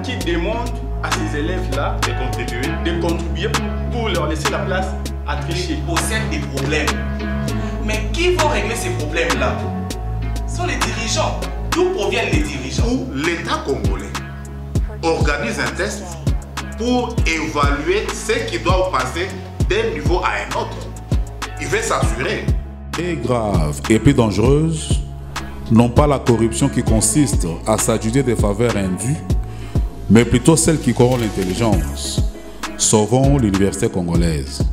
qui demande à ces élèves-là de contribuer pour leur laisser la place à tricher. Ils possèdent des problèmes. Mais qui vont régler ces problèmes-là? Ce sont les dirigeants. D'où proviennent les dirigeants? Où l'État congolais organise un test pour évaluer ceux qui doivent passer d'un niveau à un autre. Il veut s'assurer. Et grave et plus dangereuse, non pas la corruption qui consiste à s'adjuger des faveurs indues, mais plutôt celle qui corrompt l'intelligence. Sauvons l'université congolaise.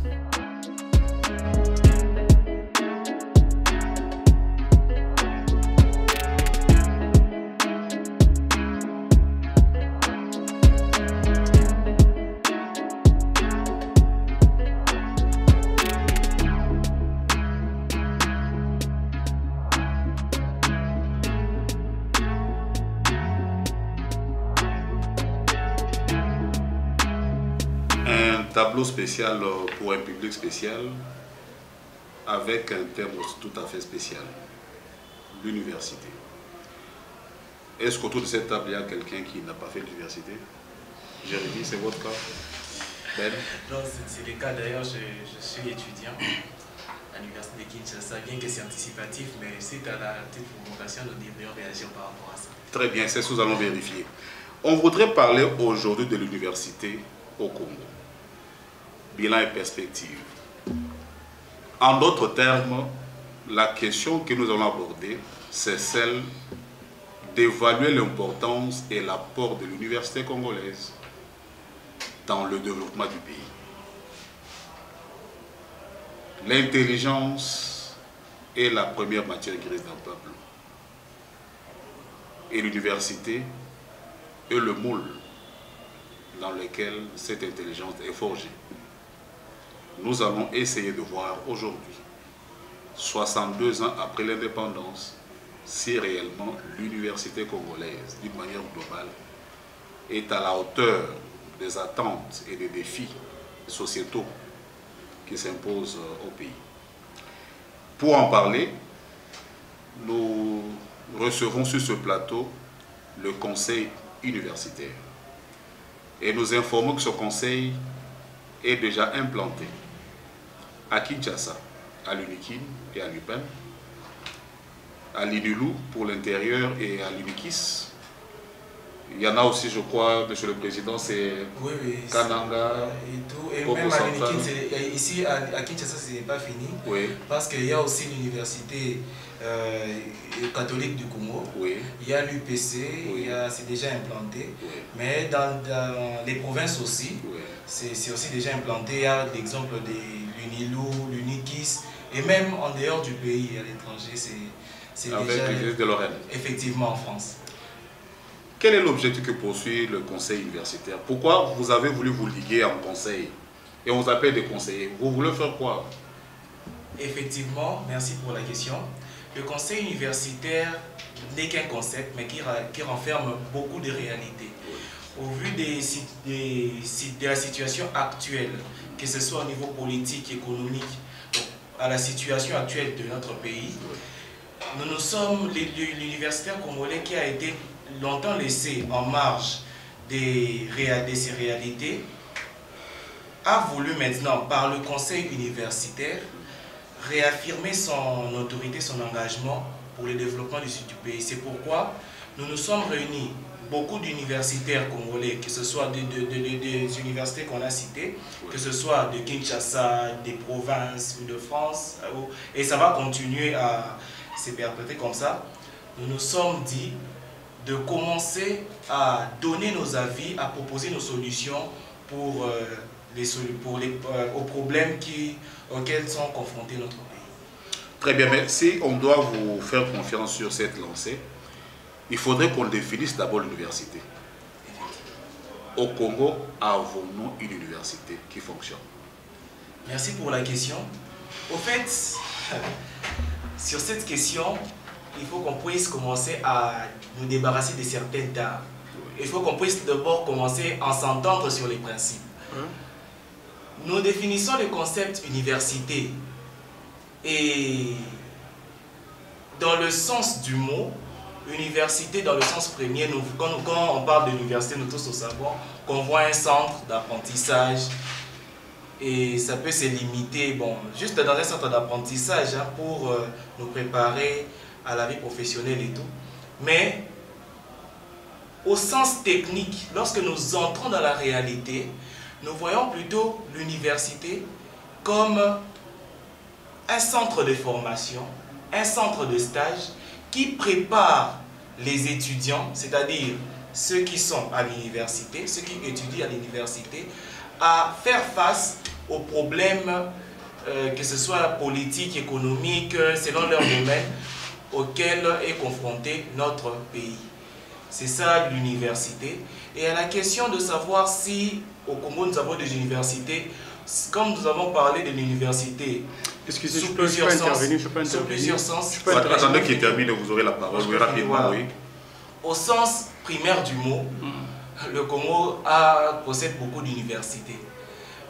Un tableau spécial pour un public spécial avec un thème aussi tout à fait spécial, l'université. Est-ce qu'autour de cette table, il y a quelqu'un qui n'a pas fait l'université? Jérémy, c'est votre cas? Ben? Non, c'est le cas. D'ailleurs, je suis étudiant à l'université de Kinshasa, bien que c'est anticipatif, mais suite à la petite provocation, nous devrions réagir par rapport à ça. Très bien, c'est ce que nous allons vérifier. On voudrait parler aujourd'hui de l'université au Congo. Bilan et perspective. En d'autres termes, la question que nous allons aborder, c'est celle d'évaluer l'importance et l'apport de l'université congolaise dans le développement du pays. L'intelligence est la première matière grise d'un peuple. Et l'université est le moule dans lequel cette intelligence est forgée. Nous allons essayer de voir aujourd'hui, 62 ans après l'indépendance, si réellement l'université congolaise, d'une manière globale, est à la hauteur des attentes et des défis sociétaux qui s'imposent au pays. Pour en parler, nous recevons sur ce plateau le conseil universitaire. Et nous informons que ce conseil est déjà implanté à Kinshasa, à l'UNIKIN et à l'UPEN, à l'INULU pour l'intérieur et à l'UNIKIS. Il y en a aussi, je crois, Monsieur le Président, c'est oui, Kananga. Et tout. Et même à l'UNIKIN, ici à Kinshasa, ce n'est pas fini. Oui. Parce qu'il y a aussi l'université catholique du Congo. Oui. Il y a l'UPC, oui. C'est déjà implanté. Oui. Mais dans les provinces aussi, oui. C'est aussi déjà implanté. Il y a l'exemple de l'UNILU, l'UNIKIS, et même en dehors du pays, à l'étranger, c'est déjà... Avec l'Église de Lorraine. Effectivement, en France. Quel est l'objectif que poursuit le conseil universitaire? Pourquoi vous avez voulu vous liguer en conseil? Et on vous appelle des conseillers. Vous voulez faire quoi? Effectivement, merci pour la question. Le conseil universitaire n'est qu'un concept, mais qui renferme beaucoup de réalités. Au vu de la situation actuelle, que ce soit au niveau politique, économique, à la situation actuelle de notre pays, nous sommes l'universitaire congolais qui a été longtemps laissé en marge de ces réalités, a voulu maintenant, par le conseil universitaire, réaffirmer son autorité, son engagement pour le développement du sud du pays. C'est pourquoi nous nous sommes réunis, beaucoup d'universitaires congolais, que ce soit des universités qu'on a citées, que ce soit de Kinshasa, des provinces ou de France, et ça va continuer à se perpétrer comme ça. Nous nous sommes dit de commencer à donner nos avis, à proposer nos solutions pour aux problèmes auxquels sont confrontés notre pays. Très bien, mais si on doit vous faire confiance sur cette lancée, il faudrait qu'on définisse d'abord l'université. Au Congo, avons-nous une université qui fonctionne? Merci pour la question. Au fait, sur cette question, il faut qu'on puisse commencer à nous débarrasser de certaines tares. Il faut qu'on puisse d'abord commencer à s'entendre sur les principes. Nous définissons le concept université et dans le sens du mot, université dans le sens premier, quand on parle de l'université, nous tous nous savons qu'on voit un centre d'apprentissage et ça peut se limiter, bon, juste dans un centre d'apprentissage hein, pour nous préparer à la vie professionnelle et tout. Mais au sens technique, lorsque nous entrons dans la réalité, nous voyons plutôt l'université comme un centre de formation, un centre de stage qui prépare les étudiants, c'est-à-dire ceux qui sont à l'université, ceux qui étudient à l'université, à faire face aux problèmes, que ce soit politique, économique, selon leur domaine, auxquels est confronté notre pays. C'est ça l'université. Et à la question de savoir si au Congo nous avons des universités, comme nous avons parlé de l'université, excusez, je peux intervenir. Attendez qu'il termine, vous aurez la parole. Oui, rapidement, oui. Au sens primaire du mot, le Congo possède beaucoup d'universités.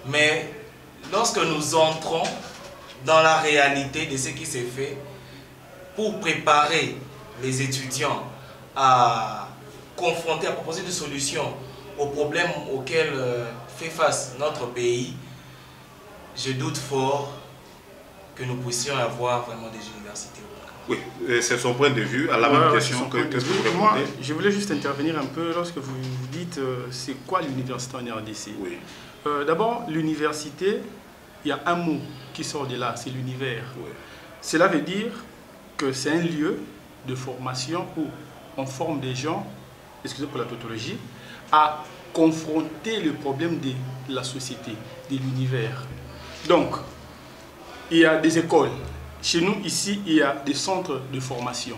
Mais lorsque nous entrons dans la réalité de ce qui s'est fait, pour préparer les étudiants à confronter, à proposer des solutions aux problèmes auxquels fait face notre pays, je doute fort que nous puissions avoir vraiment des universités. Oui, c'est son point de vue. À la même question que vous répondez. Moi, je voulais juste intervenir un peu lorsque vous dites c'est quoi l'université en RDC. Oui. D'abord, l'université, il y a un mot qui sort de là, c'est l'univers. Oui. Cela veut dire que c'est un lieu de formation où on forme des gens, excusez pour la tautologie, à confronter le problème de la société, de l'univers. Donc, il y a des écoles. Chez nous, ici, il y a des centres de formation.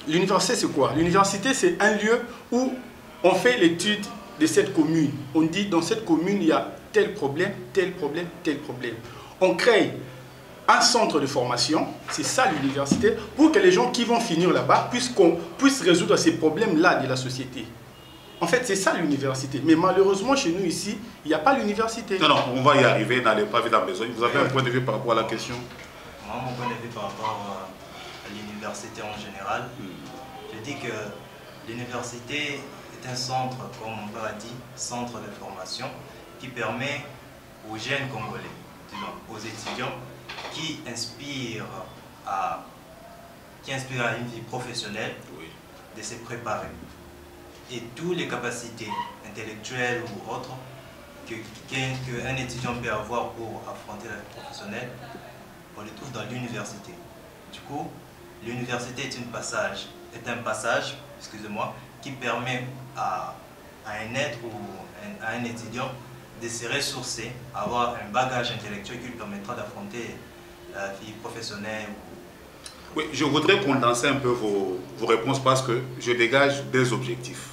L'université, c'est quoi? L'université, c'est un lieu où on fait l'étude de cette commune. On dit, dans cette commune, il y a tel problème, tel problème, tel problème. On crée un centre de formation, c'est ça l'université, pour que les gens qui vont finir là-bas puissent résoudre ces problèmes-là de la société. En fait, c'est ça l'université. Mais malheureusement, chez nous ici, il n'y a pas l'université. Non, on va y arriver, n'allez pas vite en besoin. Vous avez un point de vue par rapport à la question? Moi, mon point de vue par rapport à l'université en général, je dis que l'université est un centre, comme mon père a dit, centre de formation, qui permet aux jeunes Congolais, aux étudiants, qui inspirent à une vie professionnelle, de se préparer. Et toutes les capacités intellectuelles ou autres qu'un étudiant peut avoir pour affronter la vie professionnelle, on les trouve dans l'université. Du coup, l'université est un passage, excusez-moi, qui permet à un être ou à un étudiant de se ressourcer, avoir un bagage intellectuel qui lui permettra d'affronter la vie professionnelle. Oui, je voudrais condenser un peu vos réponses parce que je dégage des objectifs.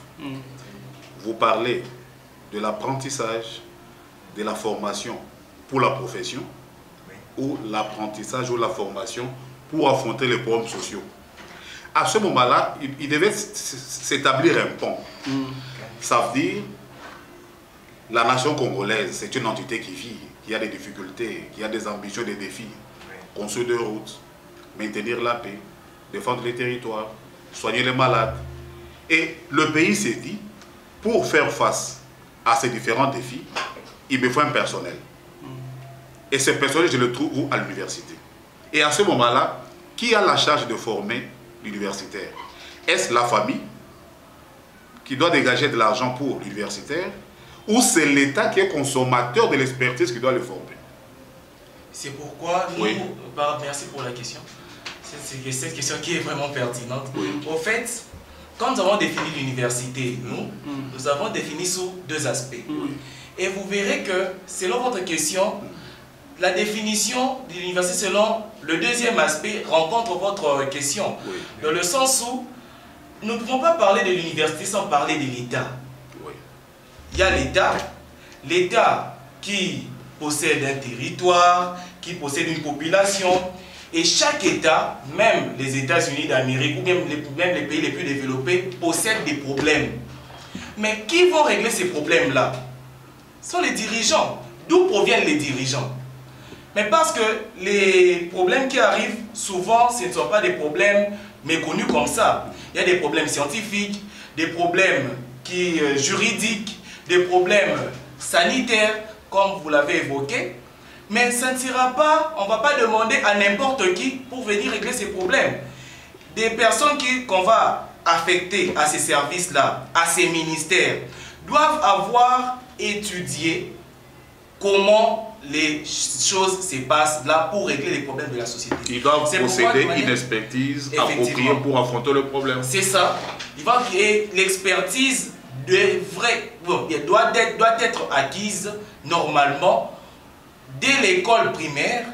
Vous parlez de l'apprentissage, de la formation pour la profession, ou l'apprentissage ou la formation pour affronter les problèmes sociaux. À ce moment-là, il devait s'établir un pont. Ça veut dire la nation congolaise, c'est une entité qui vit, qui a des difficultés, qui a des ambitions, des défis. Construire des routes, maintenir la paix, défendre les territoires, soigner les malades. Et le pays s'est dit, pour faire face à ces différents défis, il me faut un personnel. Et ce personnel, je le trouve à l'université. Et à ce moment-là, qui a la charge de former l'universitaire? Est-ce la famille qui doit dégager de l'argent pour l'universitaire, ou c'est l'État qui est consommateur de l'expertise qui doit le former? C'est pourquoi nous, merci pour la question. C'est cette question qui est vraiment pertinente. Au fait, quand nous avons défini l'université, nous avons défini sous deux aspects. Et vous verrez que, selon votre question, la définition de l'université selon le deuxième aspect rencontre votre question. Dans le sens où nous ne pouvons pas parler de l'université sans parler de l'État. Il y a l'État qui possède un territoire, qui possède une population, et chaque État, même les États-Unis d'Amérique ou même les pays les plus développés, possèdent des problèmes. Mais qui vont régler ces problèmes-là? Ce sont les dirigeants. D'où proviennent les dirigeants? Mais parce que les problèmes qui arrivent, souvent, ce ne sont pas des problèmes méconnus comme ça. Il y a des problèmes scientifiques, des problèmes juridiques, des problèmes sanitaires, comme vous l'avez évoqué. Mais ça ne sera pas, on ne va pas demander à n'importe qui pour venir régler ces problèmes. Des personnes qu'on va affecter à ces services-là, à ces ministères, doivent avoir étudié comment les choses se passent là pour régler les problèmes de la société. Ils doivent procéder une expertise appropriée pour affronter le problème. C'est ça. Il va créer l'expertise de vrai. Bon, elle doit être acquise normalement dès l'école primaire,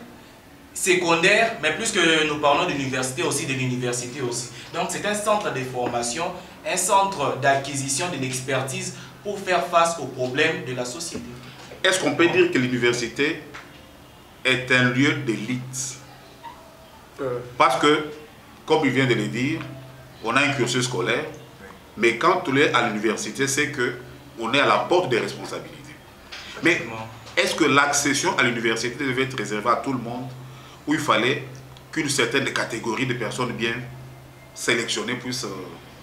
secondaire, mais plus que nous parlons de l'université aussi, de l'université aussi. Donc c'est un centre de formation, un centre d'acquisition de l'expertise pour faire face aux problèmes de la société. Est-ce qu'on peut dire que l'université est un lieu d'élite? Parce que, comme il vient de le dire, on a un cursus scolaire, mais quand on est à l'université, c'est qu'on est à la porte des responsabilités. Mais est-ce que l'accession à l'université devait être réservée à tout le monde, ou il fallait qu'une certaine catégorie de personnes bien sélectionnées puissent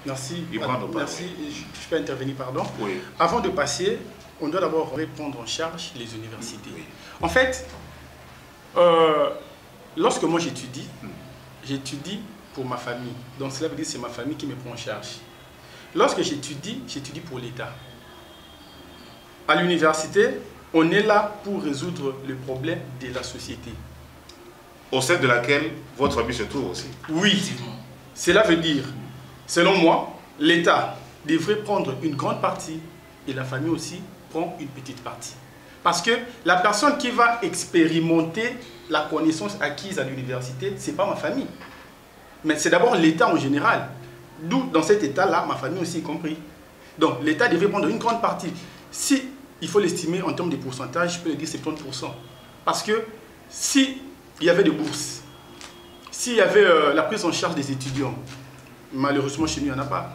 y prendre part? Merci, je peux intervenir, pardon. Oui. Avant de passer, on doit d'abord prendre en charge les universités. Oui. En fait, lorsque moi j'étudie pour ma famille. Donc cela veut dire que c'est ma famille qui me prend en charge. Lorsque j'étudie pour l'État. À l'université, on est là pour résoudre le problème de la société. Au sein de laquelle votre famille se trouve aussi. Oui. Cela veut dire, selon moi, l'État devrait prendre une grande partie et la famille aussi prend une petite partie. Parce que la personne qui va expérimenter la connaissance acquise à l'université, ce n'est pas ma famille. Mais c'est d'abord l'État en général. D'où, dans cet État-là, ma famille aussi y compris. Donc, l'État devrait prendre une grande partie. Si il faut l'estimer en termes de pourcentage, je peux le dire 70%. Parce que si il y avait des bourses, s'il y avait la prise en charge des étudiants, malheureusement chez nous, il n'y en a pas.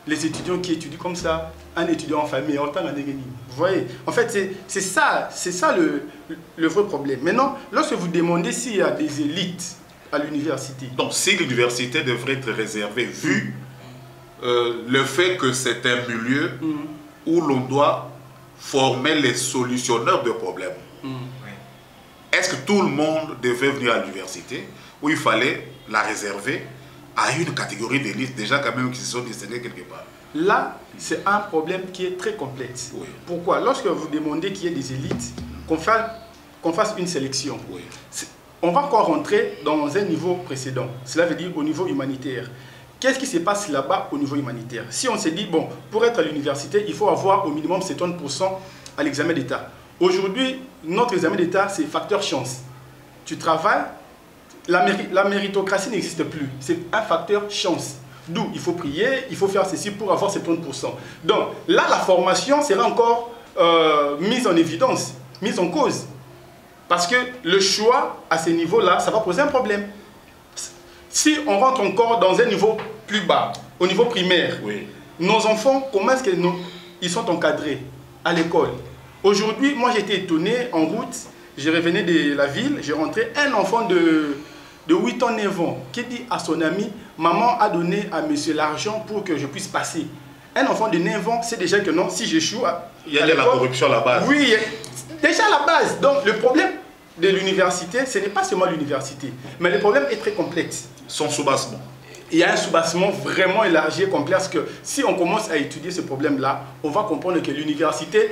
Les étudiants qui étudient comme ça, un étudiant en famille, autant en Négénie. Vous voyez, en fait, c'est ça le vrai problème. Maintenant, lorsque vous demandez s'il y a des élites à l'université. Donc, si l'université devrait être réservée, vu le fait que c'est un milieu où l'on doit former les solutionneurs de problèmes. Est-ce que tout le monde devait venir à l'université ou il fallait la réserver à une catégorie d'élite déjà quand même qui se sont distingués quelque part? Là, c'est un problème qui est très complexe. Oui. Pourquoi? Lorsque vous demandez qu'il y ait des élites, qu'on fasse une sélection, oui. On va encore rentrer dans un niveau précédent. Cela veut dire au niveau humanitaire. Qu'est-ce qui se passe là-bas au niveau humanitaire? Si on se dit, bon, pour être à l'université, il faut avoir au minimum 70% à l'examen d'État. Aujourd'hui, notre examen d'État, c'est facteur chance. Tu travailles, la méritocratie n'existe plus. C'est un facteur chance. D'où il faut prier, il faut faire ceci pour avoir 70%. Donc là, la formation sera encore mise en évidence, mise en cause. Parce que le choix à ce niveau-là, ça va poser un problème. Si on rentre encore dans un niveau plus bas, au niveau primaire, oui. Nos enfants, comment est-ce qu'ils sont encadrés à l'école? Aujourd'hui, moi j'étais étonné en route, je revenais de la ville, j'ai rentré un enfant de 8 ans, 9 ans, qui dit à son ami, maman a donné à monsieur l'argent pour que je puisse passer. Un enfant de 9 ans, c'est déjà que non, si j'échoue, il y a de la corruption à la base. Oui, déjà à la base. Donc le problème de l'université, ce n'est pas seulement l'université, mais le problème est très complexe. Son soubassement. Il y a un soubassement vraiment élargi et complexe que si on commence à étudier ce problème-là, on va comprendre que l'université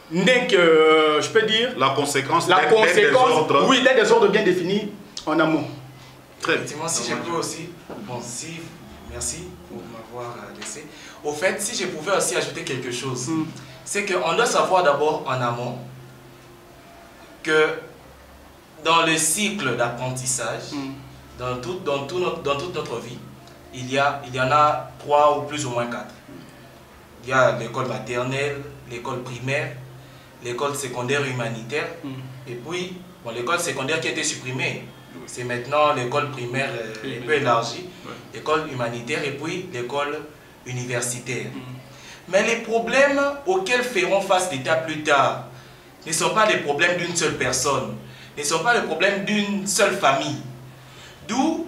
n'est que, je peux dire... La conséquence des désordres. Oui, des désordres bien définis en amont. Très bien. Effectivement, si je peux aussi... Bon, merci pour m'avoir laissé. Au fait, si je pouvais aussi ajouter quelque chose, c'est qu'on doit savoir d'abord en amont que dans le cycle d'apprentissage, dans toute notre vie, il y en a 3 ou plus ou moins 4. Il y a l'école maternelle, l'école primaire, l'école secondaire humanitaire, et puis bon, l'école secondaire qui a été supprimée. C'est maintenant l'école primaire un peu élargie, l'école humanitaire et puis l'école universitaire. Mais les problèmes auxquels feront face l'État plus tard ne sont pas les problèmes d'une seule personne, ne sont pas les problèmes d'une seule famille. D'où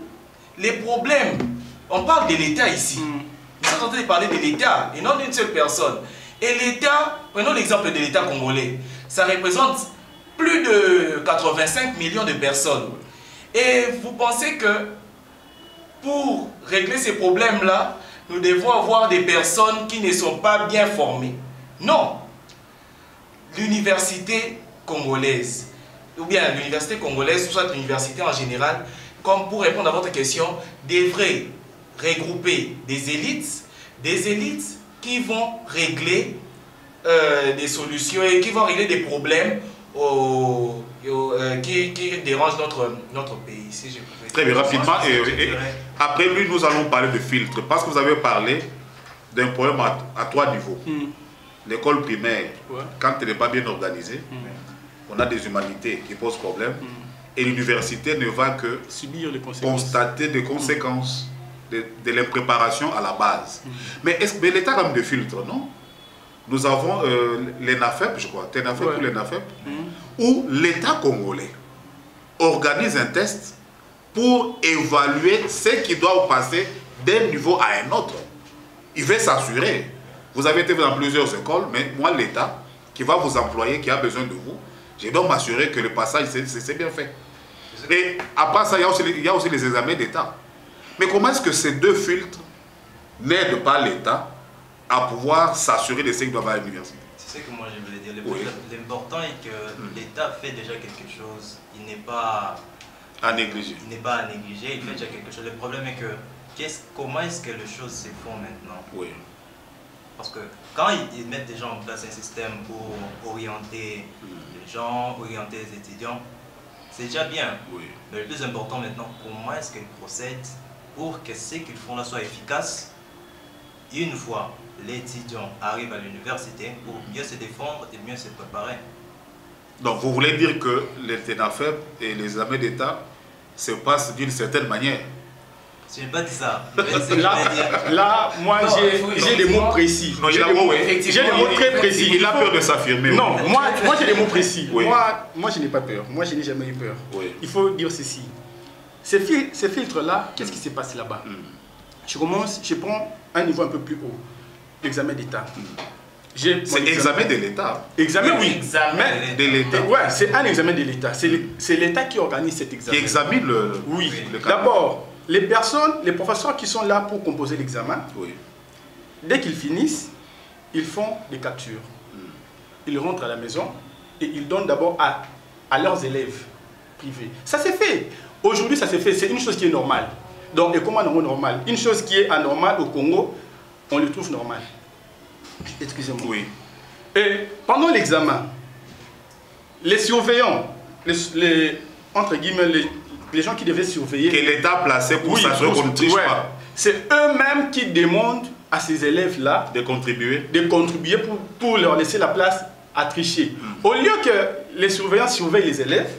les problèmes on parle de l'État ici. Nous sommes en train de parler de l'État et non d'une seule personne. Et l'État, prenons l'exemple de l'État congolais, ça représente plus de 85 millions de personnes. Et vous pensez que pour régler ces problèmes-là, nous devons avoir des personnes qui ne sont pas bien formées? Non. L'université congolaise, ou bien l'université congolaise, ou soit l'université en général, comme pour répondre à votre question, devrait regrouper des élites qui vont régler des solutions et qui vont régler des problèmes qui dérangent notre pays. Si je pouvais très bien, rapidement. Et après lui, nous allons parler de filtres, parce que vous avez parlé d'un problème à 3 niveaux. L'école primaire, quand elle n'est pas bien organisée, on a des humanités qui posent problème, et l'université ne va que subir les conséquences. Constater des conséquences de l'impréparation à la base. Mais l'État a quand même des filtres, non? Nous avons les NAFEP, je crois, TENAFEP ou les NAFEP, où l'État congolais organise un test pour évaluer ce qui doit passer d'un niveau à un autre. Il veut s'assurer. Vous avez été dans plusieurs écoles, mais moi, l'État, qui va vous employer, qui a besoin de vous, je dois m'assurer que le passage, c'est bien fait. Et après ça, il y a aussi les examens d'État. Mais comment est-ce que ces 2 filtres n'aident pas l'État à pouvoir s'assurer de ce qu'il doit avoir à l'université? C'est ce que moi je voulais dire. L'important est que l'État fait déjà quelque chose. Il n'est pas à négliger. Il n'est pas à négliger, il fait déjà quelque chose. Le problème est que comment est-ce que les choses se font maintenant? Oui. Parce que quand ils mettent déjà en place un système pour orienter les gens, orienter les étudiants, c'est déjà bien. Oui. Mais le plus important maintenant, comment est-ce qu'ils procèdent pour que ce qu'ils font là soit efficace une fois l'étudiant arrive à l'université pour mieux se défendre et mieux se préparer. Donc vous voulez dire que les TENAFEP et les examens d'État se passent d'une certaine manière? Je n'ai pas dit ça. Là, moi j'ai des mots précis. J'ai des mots très précis. Il a peur de s'affirmer. Non, moi j'ai des mots précis. Oui. Moi je n'ai pas peur. Moi je n'ai jamais eu peur. Oui. Il faut dire ceci. Ces filtres-là, qu'est-ce qui s'est passé là-bas? Je prends un niveau un peu plus haut. L'examen d'État. C'est examen de l'État. Examen, oui. Examen de l'État. Ouais, c'est un examen de l'État. C'est l'État qui organise cet examen. Qui examine le... Oui. D'abord, les professeurs qui sont là pour composer l'examen, dès qu'ils finissent, ils font des captures. Ils rentrent à la maison et ils donnent d'abord à leurs élèves privés. Ça s'est fait. Aujourd'hui, ça s'est fait. C'est une chose qui est normale. Donc, et comment normal? Une chose qui est anormale au Congo, on le trouve normal. Excusez-moi. Oui. Et pendant l'examen, les surveillants, entre guillemets, les gens qui devaient surveiller... Que l'État placé pour s'assurer qu'on ne triche pas. C'est eux-mêmes qui demandent à ces élèves-là... De contribuer. De contribuer pour leur laisser la place à tricher. Au lieu que les surveillants surveillent les élèves,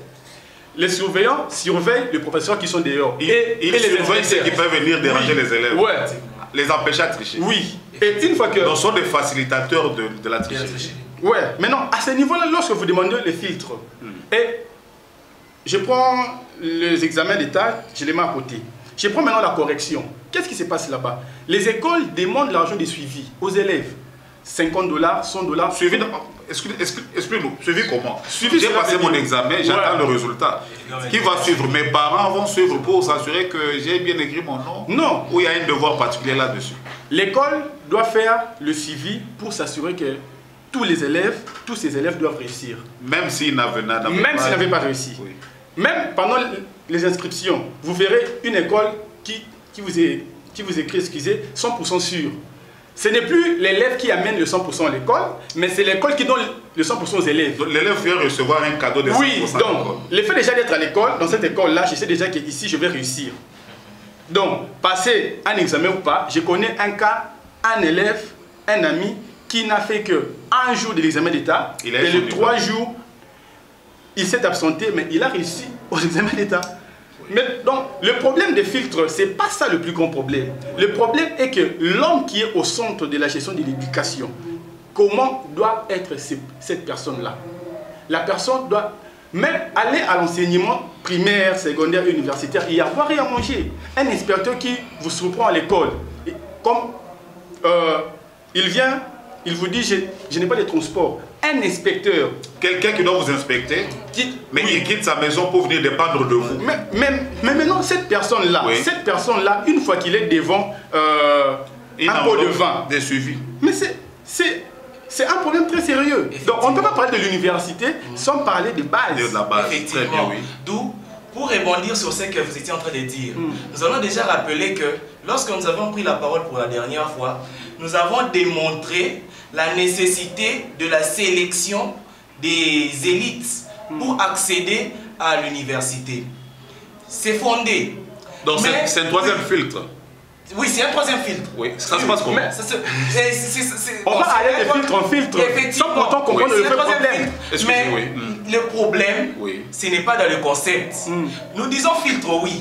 les surveillants surveillent les professeurs qui sont dehors. Et ils surveillent ceux qui peuvent venir déranger les élèves. Ouais. Les empêcher à tricher. Oui. Et une fois que... Donc, ce sont des facilitateurs de la tricherie. Ouais. Maintenant, à ce niveau-là, lorsque vous demandez les filtres, et je prends les examens d'État, je les mets à côté. Je prends maintenant la correction. Qu'est-ce qui se passe là-bas? Les écoles demandent l'argent de suivi aux élèves. 50 $, 100 $. Suivi, explique-nous, suivi comment? J'ai passé mon examen, j'attends le résultat. Qui va suivre? Mes parents vont suivre pour s'assurer que j'ai bien écrit mon nom? Non. Ou il y a un devoir particulier là-dessus? L'école doit faire le suivi pour s'assurer que tous ces élèves doivent réussir. Même s'ils n'avaient pas réussi. Oui. Même pendant les inscriptions, vous verrez une école qui vous écrit, excusez, 100% sûr. Ce n'est plus l'élève qui amène le 100% à l'école, mais c'est l'école qui donne le 100% aux élèves. L'élève vient recevoir un cadeau de 100%. Oui, donc le fait déjà d'être à l'école, dans cette école-là, je sais déjà qu'ici je vais réussir. Donc, passer un examen ou pas, je connais un cas, un élève, un ami, qui n'a fait qu'un jour de l'examen d'État, et les 3 jours, il s'est absenté, mais il a réussi aux examens d'État. Mais donc, le problème des filtres, ce n'est pas ça le plus grand problème. Le problème est que l'homme qui est au centre de la gestion de l'éducation, comment doit être cette personne-là? La personne doit même aller à l'enseignement primaire, secondaire, universitaire et avoir rien à manger. Un inspecteur qui vous surprend à l'école. Comme il vient, il vous dit, je n'ai pas de transport. Un inspecteur. Quelqu'un qui doit vous inspecter, mais oui. il quitte sa maison pour venir dépendre de vous. Mais maintenant, cette personne-là, une fois qu'il est devant un pot de vin, des suivis. Mais c'est un problème très sérieux. Donc on ne peut pas parler de l'université sans parler de base. De la base. Effectivement. Très bien, oui. D'où, pour rebondir sur ce que vous étiez en train de dire, nous allons déjà rappeler que lorsque nous avons pris la parole pour la dernière fois, nous avons démontré la nécessité de la sélection des élites pour accéder à l'université. C'est fondé. Donc c'est un troisième filtre. Oui, c'est un troisième filtre. Oui, ça se passe comment? On va aller de filtre en filtre, sans pourtant comprendre le problème. Mais le problème, ce n'est pas dans le concept. Nous disons filtre, oui.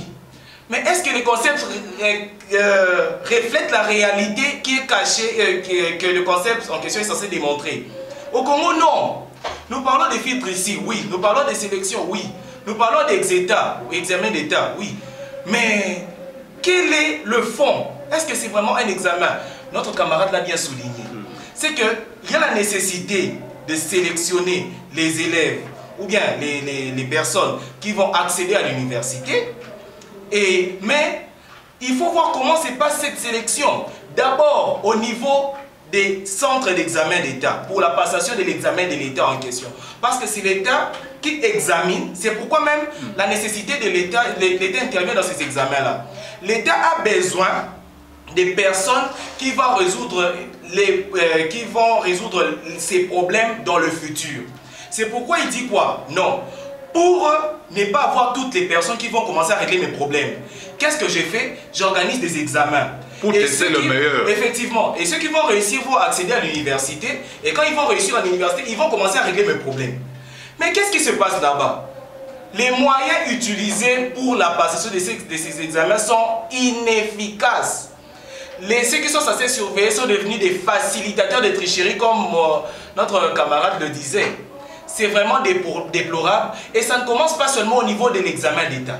Mais est-ce que le concept reflète la réalité qui est cachée, que le concept en question est censé démontrer? Au Congo, non. Nous parlons de filtres ici, oui. Nous parlons de sélection, oui. Nous parlons d'examen d'État, oui. Mais quel est le fond? Est-ce que c'est vraiment un examen? Notre camarade l'a bien souligné. C'est qu'il y a la nécessité de sélectionner les élèves ou bien les personnes qui vont accéder à l'université. Mais il faut voir comment se passe cette sélection. D'abord, au niveau des centres d'examen d'État, pour la passation de l'examen de l'État en question. Parce que c'est l'État qui examine, c'est pourquoi même la nécessité de l'État intervient dans ces examens-là. L'État a besoin des personnes qui vont résoudre ces problèmes dans le futur. C'est pourquoi il dit quoi? Non. Pour ne pas avoir toutes les personnes qui vont commencer à régler mes problèmes, qu'est-ce que j'ai fait? J'organise des examens. Pour tester le meilleur. Effectivement. Et ceux qui vont réussir vont accéder à l'université. Et quand ils vont réussir à l'université, ils vont commencer à régler mes problèmes. Mais qu'est-ce qui se passe là-bas? Les moyens utilisés pour la passation de ces examens sont inefficaces. Ceux qui sont censés surveiller sont devenus des facilitateurs de tricherie, comme notre camarade le disait. C'est vraiment déplorable. Et ça ne commence pas seulement au niveau de l'examen d'État.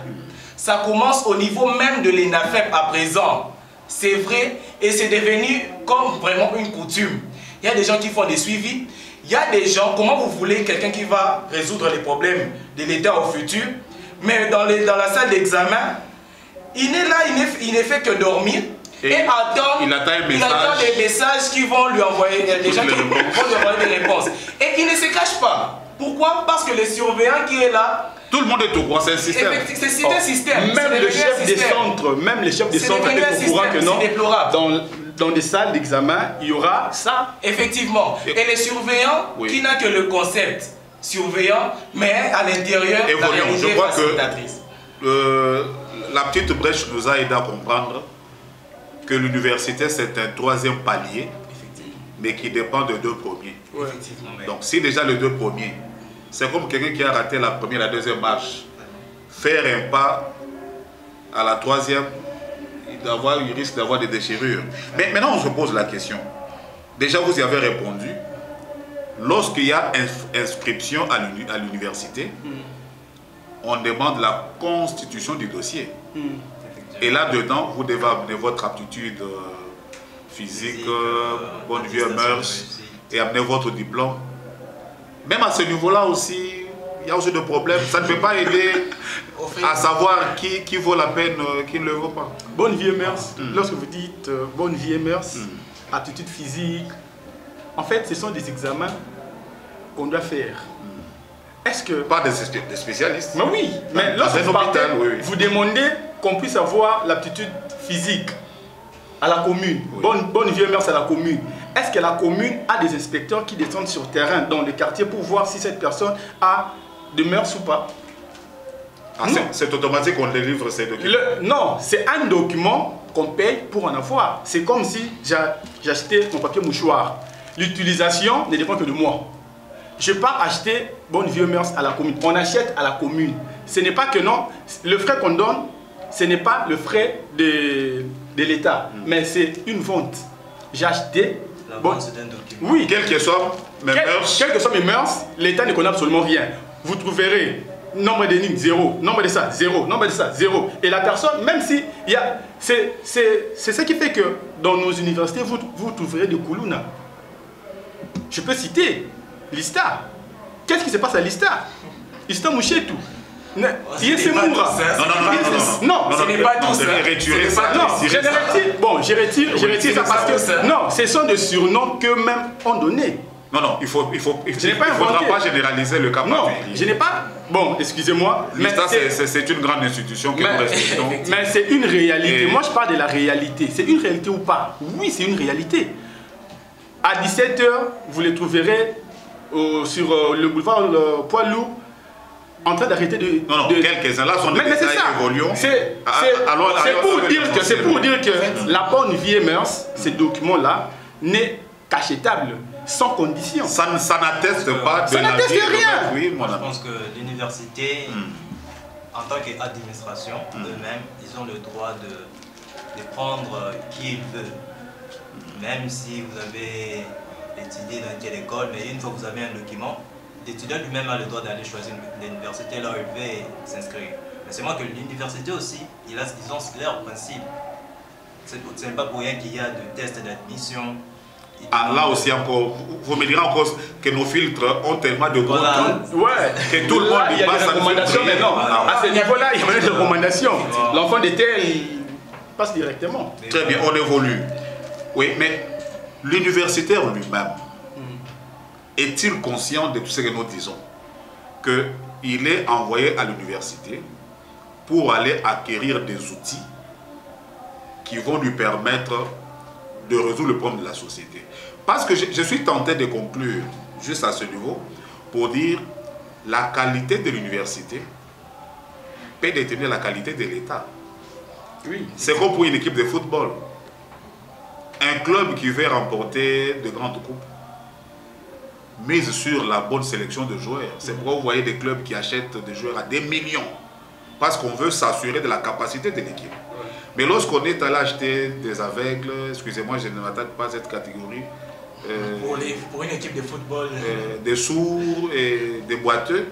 Ça commence au niveau même de l'ENAFEP à présent. C'est vrai, et c'est devenu comme vraiment une coutume. Il y a des gens qui font des suivis. Il y a des gens, comment vous voulez quelqu'un qui va résoudre les problèmes de l'État au futur, mais dans la salle d'examen, il est là, il ne fait que dormir et attend des messages qui vont lui envoyer, des gens qui vont lui envoyer des réponses. Et il ne se cache pas. Pourquoi? Parce que le surveillant qui est là, tout le monde est au courant, c'est un système. C'est un système. Même les chefs des centres est au courant que non. Dans des salles d'examen, il y aura ça. Effectivement. Et les surveillants, qui n'a que le concept surveillant, mais à l'intérieur, la réalité je crois facilitatrice. Que la petite brèche nous a aidé à comprendre que l'université, c'est un troisième palier, mais qui dépend de deux premiers. Effectivement. Donc si déjà les deux premiers, c'est comme quelqu'un qui a raté la première et la deuxième marche. Faire un pas à la troisième, il risque d'avoir des déchirures. Mais maintenant, on se pose la question. Déjà, vous y avez répondu. Lorsqu'il y a inscription à l'université, on demande la constitution du dossier. Et là-dedans, vous devez amener votre aptitude physique, bonne vie et mœurs, et amener votre diplôme. Même à ce niveau-là aussi, il y a aussi des problèmes. Ça ne peut pas aider à savoir qui vaut la peine, qui ne le vaut pas. Bonne vie et mœurs. Lorsque vous dites bonne vie et mœurs, aptitude physique, en fait, ce sont des examens qu'on doit faire. Est-ce que... Pas des spécialistes. Mais oui, mais lorsque vous partez, vous demandez qu'on puisse avoir l'aptitude physique à la commune. Bonne vie et mœurs à la commune. Est-ce que la commune a des inspecteurs qui descendent sur terrain dans les quartiers pour voir si cette personne a de mœurs ou pas? C'est automatique qu'on délivre ces documents? Non, c'est un document qu'on paye pour en avoir. C'est comme si j'achetais mon papier mouchoir. L'utilisation ne dépend que de moi. Je ne vais pas acheter bonne vie et mœurs à la commune. On achète à la commune. Ce n'est pas que non, le frais qu'on donne, ce n'est pas le frais de l'État, mais c'est une vente. J'ai acheté... c'est un document. Oui. Quelles que soient mes mœurs. Quelles que soient mes mœurs, l'État ne connaît absolument rien. Vous trouverez nombre d'énigmes, 0. Nombre de ça, 0. Nombre de ça, 0. Et la personne, même si il y a... C'est ce qui fait que dans nos universités, vous trouverez des Koulouna. Je peux citer l'ISTA. Qu'est-ce qui se passe à l'ISTA? ISTA Mouchetou. Non, ce n'est pas tout. Je retire ça parce que... Non, ce sont des surnoms qu'eux-mêmes ont donnés. Non, il ne faudra pas généraliser le cas. Non, je n'ai pas... Bon, excusez-moi. L'ISTA, c'est une grande institution que nous respectons. Mais c'est une réalité. Moi, je parle de la réalité. C'est une réalité ou pas? Oui, c'est une réalité. À 17 h, vous les trouverez sur le boulevard Poiloux en train d'arrêter de... Non, quelques-uns là sont des détails évoluants. C'est pour dire que la bonne vie et mœurs, ces documents-là, n'est qu'achetable, sans condition. Ça n'atteste pas de... Ça n'atteste rien. Oui, moi, je pense que l'université, en tant qu'administration, eux-mêmes, ils ont le droit de prendre qui ils veulent. Même si vous avez étudié dans quelle école, mais une fois que vous avez un document, l'étudiant lui-même a le droit d'aller choisir l'université là où il veut s'inscrire. Mais c'est moi que l'université aussi, ils ont leurs principes. Ce n'est pas pour rien qu'il y a des tests d'admission. Là aussi encore, vous me direz encore que nos filtres ont tellement de gros que tout le monde y passe à recommandations. Mais non, à ce niveau-là, il y a des recommandations. L'enfant d'été, il passe directement. Très bien, on évolue. Oui, mais l'universitaire lui-même, est-il conscient de tout ce que nous disons? Qu'il est envoyé à l'université pour aller acquérir des outils qui vont lui permettre de résoudre le problème de la société. Parce que je suis tenté de conclure juste à ce niveau pour dire la qualité de l'université peut déterminer la qualité de l'État. Oui. C'est comme pour une équipe de football. Un club qui veut remporter de grandes coupes mise sur la bonne sélection de joueurs. C'est pourquoi vous voyez des clubs qui achètent des joueurs à des millions parce qu'on veut s'assurer de la capacité de l'équipe. Mais lorsqu'on est allé acheter des aveugles, excusez-moi, je ne m'attaque pas à cette catégorie, pour une équipe de football, des sourds et des boiteux,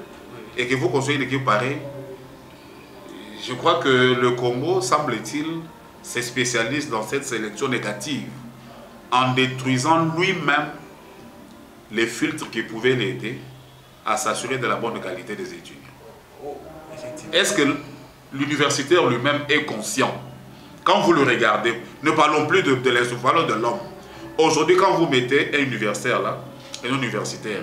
et que vous construisez une équipe pareille, je crois que le Congo, semble-t-il, se spécialise dans cette sélection négative en détruisant lui-même les filtres qui pouvaient l'aider à s'assurer de la bonne qualité des études. Est-ce que l'universitaire lui-même est conscient? Quand vous le regardez, ne parlons plus de l'instruction, parlons de l'homme. Aujourd'hui, quand vous mettez un universitaire là, un universitaire,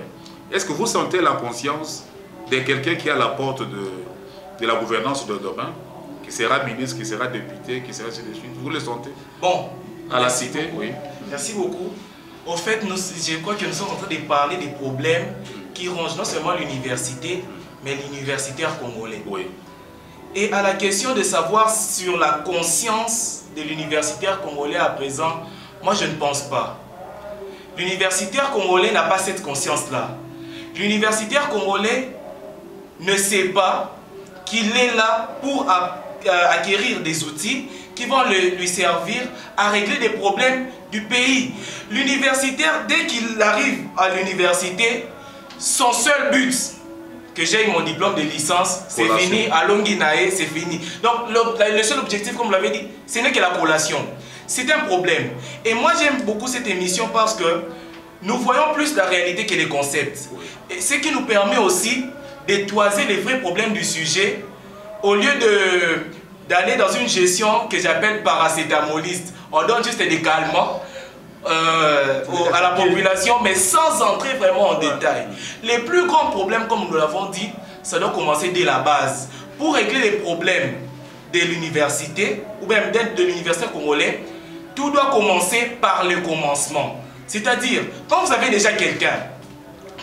est-ce que vous sentez la conscience de quelqu'un qui est à la porte de la gouvernance de demain, qui sera ministre, qui sera député, qui sera ainsi de suite? Vous le sentez? Bon. À la cité, oui. Merci beaucoup. Au fait, je crois que nous sommes en train de parler des problèmes qui rongent non seulement l'université, mais l'universitaire congolais. Oui. Et à la question de savoir sur la conscience de l'universitaire congolais à présent, moi je ne pense pas. L'universitaire congolais n'a pas cette conscience-là. L'universitaire congolais ne sait pas qu'il est là pour acquérir des outils qui vont lui servir à régler des problèmes du pays. L'universitaire, dès qu'il arrive à l'université, son seul but, que j'ai mon diplôme de licence, c'est fini, à Longinae, c'est fini. Donc le seul objectif, comme vous l'avez dit, ce n'est que la collation. C'est un problème. Et moi j'aime beaucoup cette émission parce que nous voyons plus la réalité que les concepts. Et ce qui nous permet aussi de toiser les vrais problèmes du sujet, au lieu d'aller dans une gestion que j'appelle paracétamoliste. On donne juste des calmants à la population, mais sans entrer vraiment en détail. Les plus grands problèmes, comme nous l'avons dit, ça doit commencer dès la base. Pour régler les problèmes de l'université, ou même de l'université congolaise, tout doit commencer par le commencement. C'est-à-dire, quand vous avez déjà quelqu'un,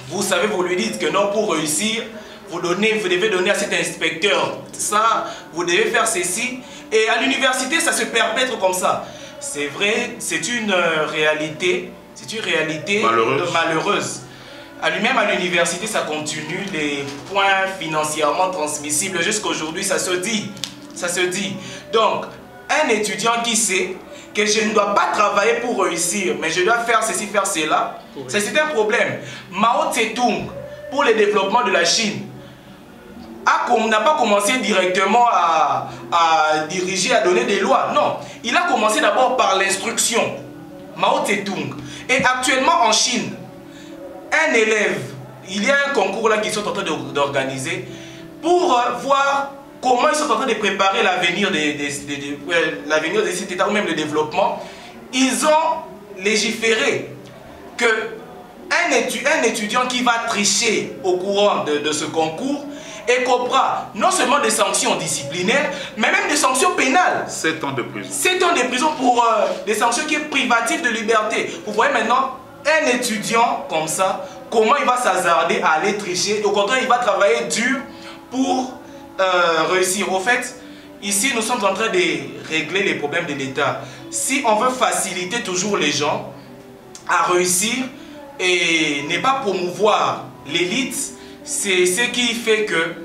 vous savez, vous lui dites que non, pour réussir, vous devez donner à cet inspecteur ça, vous devez faire ceci. Et à l'université, ça se perpètre comme ça. C'est vrai, c'est une réalité malheureuse. Même à l'université, ça continue, les points financièrement transmissibles, jusqu'à aujourd'hui, ça se dit. Ça se dit. Donc, un étudiant qui sait que je ne dois pas travailler pour réussir, mais je dois faire ceci, faire cela, c'est un problème. Mao Tse-tung, pour le développement de la Chine, n'a pas commencé directement à diriger, à donner des lois. Non, il a commencé d'abord par l'instruction. Mao Tse-tung. Et actuellement en Chine, un élève, il y a un concours là qu'ils sont en train d'organiser pour voir comment ils sont en train de préparer l'avenir de cet État ou même le développement. Ils ont légiféré que un étudiant qui va tricher au courant de ce concours écopera non seulement des sanctions disciplinaires, mais même des sanctions pénales. 7 ans de prison. 7 ans de prison pour des sanctions qui sont privatives de liberté. Vous voyez maintenant, un étudiant comme ça, comment il va s'hasarder à aller tricher. Au contraire, il va travailler dur pour réussir. Au fait, ici, nous sommes en train de régler les problèmes de l'État. Si on veut faciliter toujours les gens à réussir et ne pas promouvoir l'élite, c'est ce qui fait que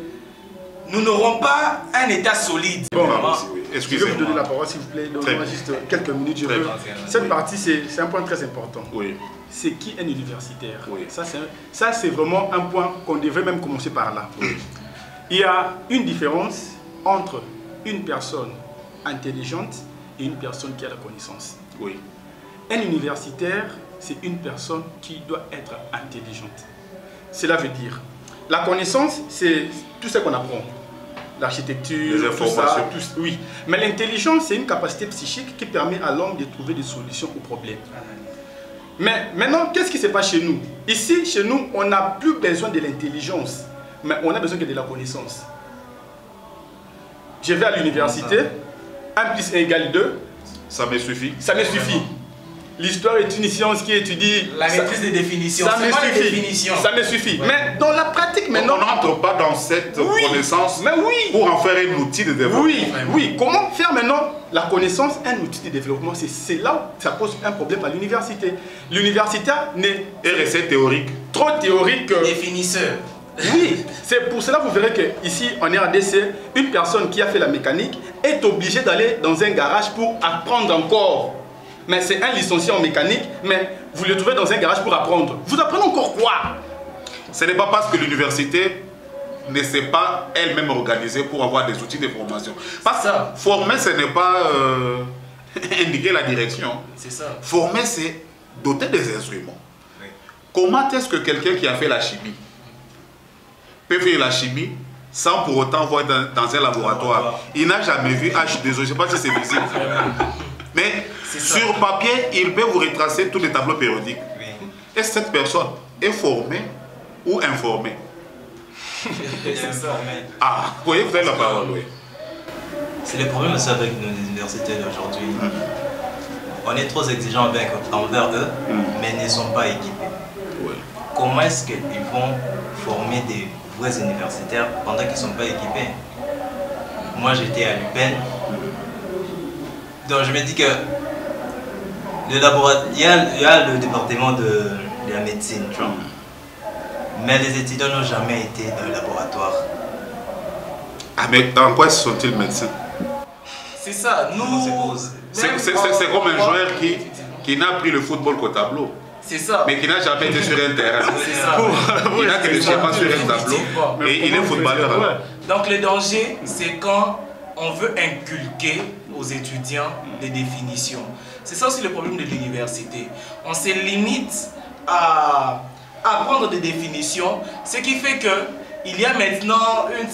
nous n'aurons pas un État solide. Bon, oui. je vais vous donner la parole s'il vous plaît. Donnez-moi juste quelques minutes. Cette partie, c'est un point très important. Oui. C'est qui un universitaire? Oui. Ça, c'est vraiment un point qu'on devrait même commencer par là. Oui. Il y a une différence entre une personne intelligente et une personne qui a la connaissance. Oui. Un universitaire, c'est une personne qui doit être intelligente. Cela veut dire, la connaissance, c'est tout ce qu'on apprend. L'architecture, les informations. tout ça, oui. Mais l'intelligence, c'est une capacité psychique qui permet à l'homme de trouver des solutions aux problèmes. Mais maintenant, qu'est-ce qui se passe chez nous? Ici, chez nous, on n'a plus besoin de l'intelligence, mais on a besoin que de la connaissance. Je vais à l'université, 1 plus 1 égale 2. Ça me suffit. Ça me suffit. L'histoire est une science qui étudie la maîtrise des définitions. Ça me suffit. Ça me suffit. Ouais. Mais dans la pratique maintenant, on n'entre pas dans cette connaissance pour en faire un outil de développement. Oui. Comment faire maintenant la connaissance un outil de développement? C'est là où ça pose un problème à l'université. L'université n'est RSC théorique. Trop théorique. Définisseur. Oui, c'est pour cela que vous verrez que ici en RDC, une personne qui a fait la mécanique est obligée d'aller dans un garage pour apprendre encore. Mais c'est un licencié en mécanique, mais vous le trouvez dans un garage pour apprendre. Vous apprenez encore quoi? Ce n'est pas parce que l'université ne s'est pas elle-même organisée pour avoir des outils de formation. Parce que former, ce n'est pas indiquer la direction. C'est ça. Former, c'est doter des instruments. Oui. Comment est-ce que quelqu'un qui a fait la chimie peut faire la chimie sans pour autant voir dans un laboratoire? Il n'a jamais vu H2O, je ne sais pas si c'est visible. Mais sur papier, il peut vous retracer tous les tableaux périodiques. Oui. Et cette personne est formée ou informée? Ah, vous voyez, vous avez la parole, oui. C'est le problème aussi avec nos universités d'aujourd'hui. On est trop exigeants envers eux, mais ils ne sont pas équipés. Oui. Comment est-ce qu'ils vont former des vrais universitaires pendant qu'ils ne sont pas équipés? Moi, j'étais à l'UPEN. Donc je me dis que il y a le département de la médecine, tu vois. Mais les étudiants n'ont jamais été dans le laboratoire. Ah mais en quoi sont-ils médecins? C'est ça, nous... C'est comme un joueur qui n'a pris le football qu'au tableau. C'est ça. Mais qui n'a jamais été sur un terrain. C'est ça. Il n'a que des schémas sur un tableau. Et il est footballeur. Donc le danger, c'est quand on veut inculquer aux étudiants des définitions. C'est ça aussi le problème de l'université. On se limite à apprendre des définitions, ce qui fait qu'il y a maintenant une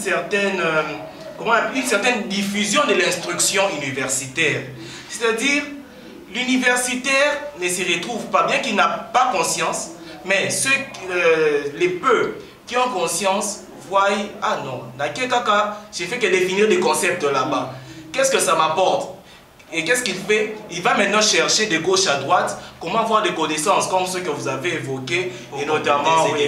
certaine diffusion de l'instruction universitaire. C'est-à-dire, l'universitaire ne se retrouve pas, bien qu'il n'a pas conscience, mais les peu qui ont conscience voient, ah non, dans quel cas, j'ai fait que définir des concepts là-bas. Qu'est-ce que ça m'apporte? Et qu'est-ce qu'il fait? Il va maintenant chercher de gauche à droite comment avoir des connaissances comme ceux que vous avez évoqués, et notamment, oui,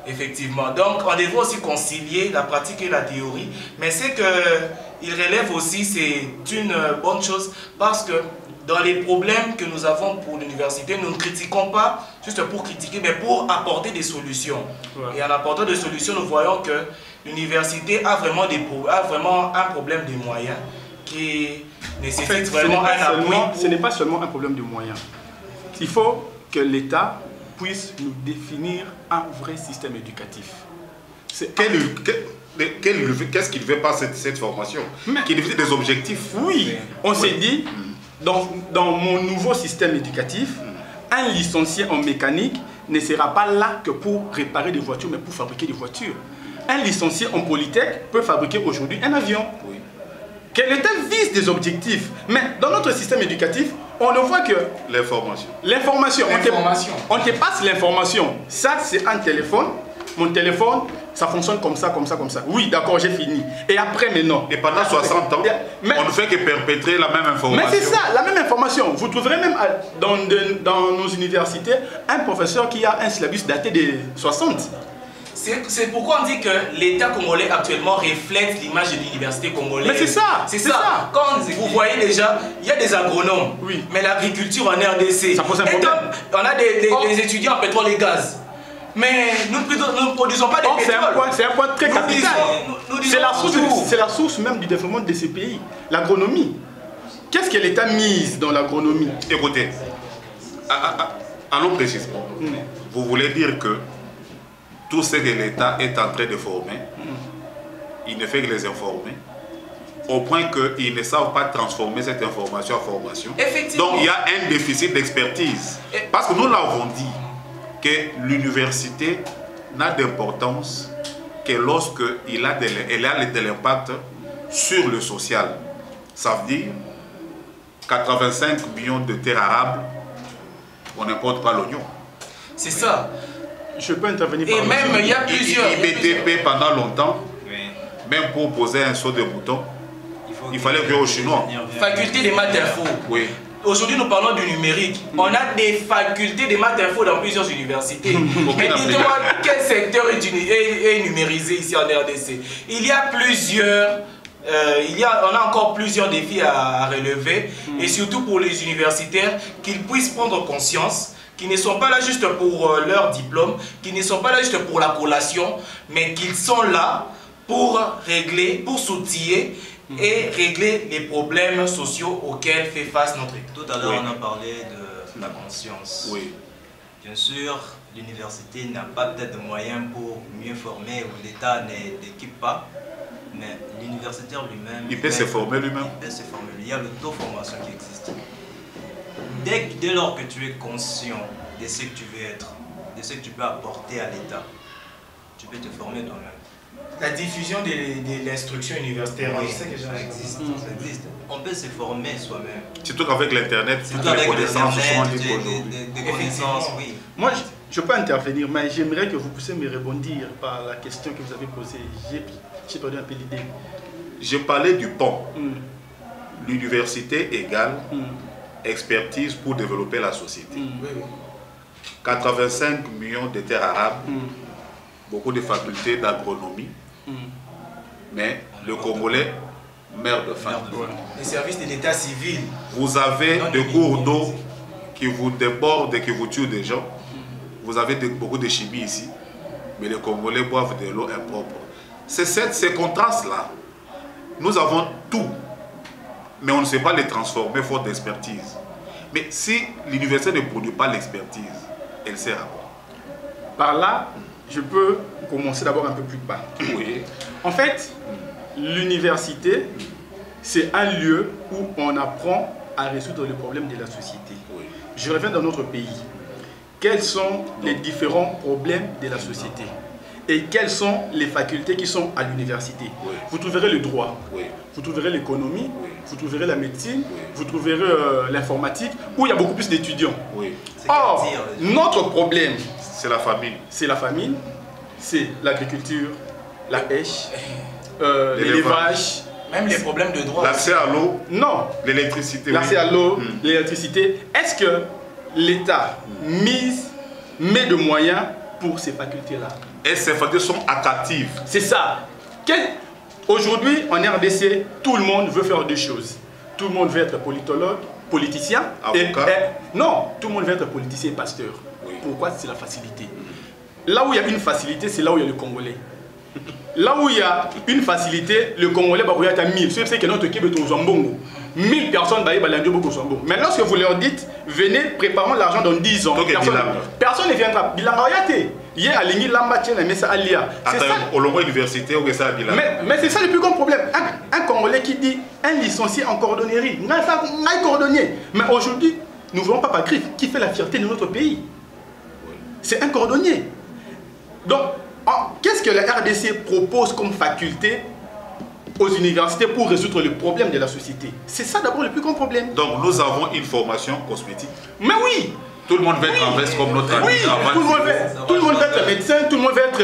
effectivement. Donc, on devrait aussi concilier la pratique et la théorie, mais c'est qu'il relève aussi, c'est une bonne chose, parce que dans les problèmes que nous avons pour l'université, nous ne critiquons pas juste pour critiquer, mais pour apporter des solutions. Ouais. Et en apportant des solutions, nous voyons que l'université a vraiment un problème de moyens qui nécessite vraiment un appui. Ce n'est pas seulement un problème de moyens. Il faut que l'État puisse nous définir un vrai système éducatif. Qu'est-ce qu'il ne fait pas cette formation? Qu'il fait des objectifs. Oui, on s'est dit, dans mon nouveau système éducatif, un licencié en mécanique ne sera pas là que pour réparer des voitures, mais pour fabriquer des voitures. Un licencié en Polytech peut fabriquer aujourd'hui un avion. Oui. Quel était le vice des objectifs? Mais dans notre système éducatif, on ne voit que l'information. L'information. On te passe l'information. Ça, c'est un téléphone. Mon téléphone, ça fonctionne comme ça, comme ça, comme ça. Oui, d'accord, j'ai fini. Et après, maintenant. Et pendant 60 ans, on ne fait que perpétrer la même information. Mais c'est ça, la même information. Vous trouverez même dans nos universités un professeur qui a un syllabus daté des 60. C'est pourquoi on dit que l'État congolais actuellement reflète l'image de l'université congolaise. Mais c'est ça. C'est ça. Quand vous voyez déjà, il y a des agronomes. Oui. Mais l'agriculture en RDC. Ça pose un problème. On a des étudiants en pétrole et gaz. Mais nous ne produisons pas de pétrole. C'est un point très capital. C'est la source même du développement de ces pays. L'agronomie. Qu'est-ce que l'État mise dans l'agronomie? Écoutez, allons précisément. Vous voulez dire que tout ce que l'État est en train de former, il ne fait que les informer, au point qu'ils ne savent pas transformer cette information en formation. Effectivement. Donc il y a un déficit d'expertise. Parce que nous l'avons dit, que l'université n'a d'importance que lorsqu'elle a de l'impact sur le social. Ça veut dire 85 millions de terres arables, on n'importe pas l'oignon. C'est ça. Je peux intervenir par même, il y a plusieurs. IBTP pendant longtemps, même pour poser un saut de mouton, il fallait que aux Chinois. Faculté des maths info. Oui. Aujourd'hui, nous parlons du numérique. On a des facultés de maths info dans plusieurs universités. Mais dites-moi, quel secteur est numérisé ici en RDC? Il y a plusieurs... on a encore plusieurs défis à relever. Et surtout pour les universitaires, qu'ils puissent prendre conscience qui ne sont pas là juste pour leur diplôme, qui ne sont pas là juste pour la collation, mais qu'ils sont là pour régler, pour s'outiller et régler les problèmes sociaux auxquels fait face notre État. Tout à l'heure, on a parlé de la conscience. Oui. Bien sûr, l'université n'a pas peut-être de moyens pour mieux former, ou l'État n'équipe pas, mais l'universitaire lui-même... Il peut se former lui-même. Il peut se former. Il y a l'auto-formation qui existe. Dès lors que tu es conscient de ce que tu veux être, de ce que tu peux apporter à l'État, tu peux te former toi-même. La diffusion de l'instruction universitaire, oui, ça existe. On peut se former soi-même. Surtout qu'avec l'Internet, toutes les connaissances sont des connaissances, oui. Moi, je peux intervenir, mais j'aimerais que vous puissiez me rebondir par la question que vous avez posée. J'ai perdu un peu l'idée. Je parlais du pont. L'université égale expertise pour développer la société. 85 millions de terres arables, beaucoup de facultés d'agronomie, mais le Congolais meurt de faim. Les services de l'état civil. Vous avez des cours d'eau qui vous débordent et qui vous tuent des gens. Vous avez beaucoup de chimie ici, mais les Congolais boivent de l'eau impropre. C'est ces contrastes-là. Nous avons tout, mais on ne sait pas les transformer faute d'expertise. Mais si l'université ne produit pas l'expertise, elle sert à quoi? Par là, je peux commencer d'abord un peu plus bas. Oui. En fait, l'université, c'est un lieu où on apprend à résoudre les problèmes de la société. Oui. Je reviens dans notre pays. Quels sont les différents problèmes de la société? Et quelles sont les facultés qui sont à l'université? Oui. Vous trouverez le droit, oui. Vous trouverez l'économie, oui. Vous trouverez la médecine, oui. Vous trouverez l'informatique, où il y a beaucoup plus d'étudiants. Oui. Or, notre problème, c'est la famine. C'est la famine, c'est l'agriculture, la pêche, l'élevage. Même les problèmes de droit. L'accès à l'eau. Non. L'électricité. L'accès à l'eau, l'électricité. Est-ce que l'État met de moyens pour ces facultés-là? Et ces facultés sont attractives. C'est ça. Aujourd'hui, en RDC, tout le monde veut faire deux choses. Tout le monde veut être politologue, politicien. Avocat. Non, tout le monde veut être politicien et pasteur. Oui. Pourquoi? C'est la facilité. Là où il y a une facilité, c'est là où il y a le Congolais. Là où il y a une facilité, le Congolais va regarder à 1000. C'est que notre équipe est au Zambongo. 1000 personnes va aller au Zambongo. Mais lorsque vous leur dites, venez, préparons l'argent dans 10 ans, personne ne viendra. Il y a Aligny Lamba, mais ça Alia. Attends, au long université, où est ça Bila? Mais c'est ça le plus grand problème. Un Congolais qui dit un licencié en cordonnerie, un cordonnier. Mais aujourd'hui, nous ne voulons pas griffe qui fait la fierté de notre pays. C'est un cordonnier. Donc, qu'est-ce que la RDC propose comme faculté aux universités pour résoudre le problème de la société? C'est ça d'abord le plus grand problème. Donc nous avons une formation cosmétique. Mais oui! Tout le monde veut être en veste comme notre ami. Oui, tout le monde veut être médecin, tout le monde veut être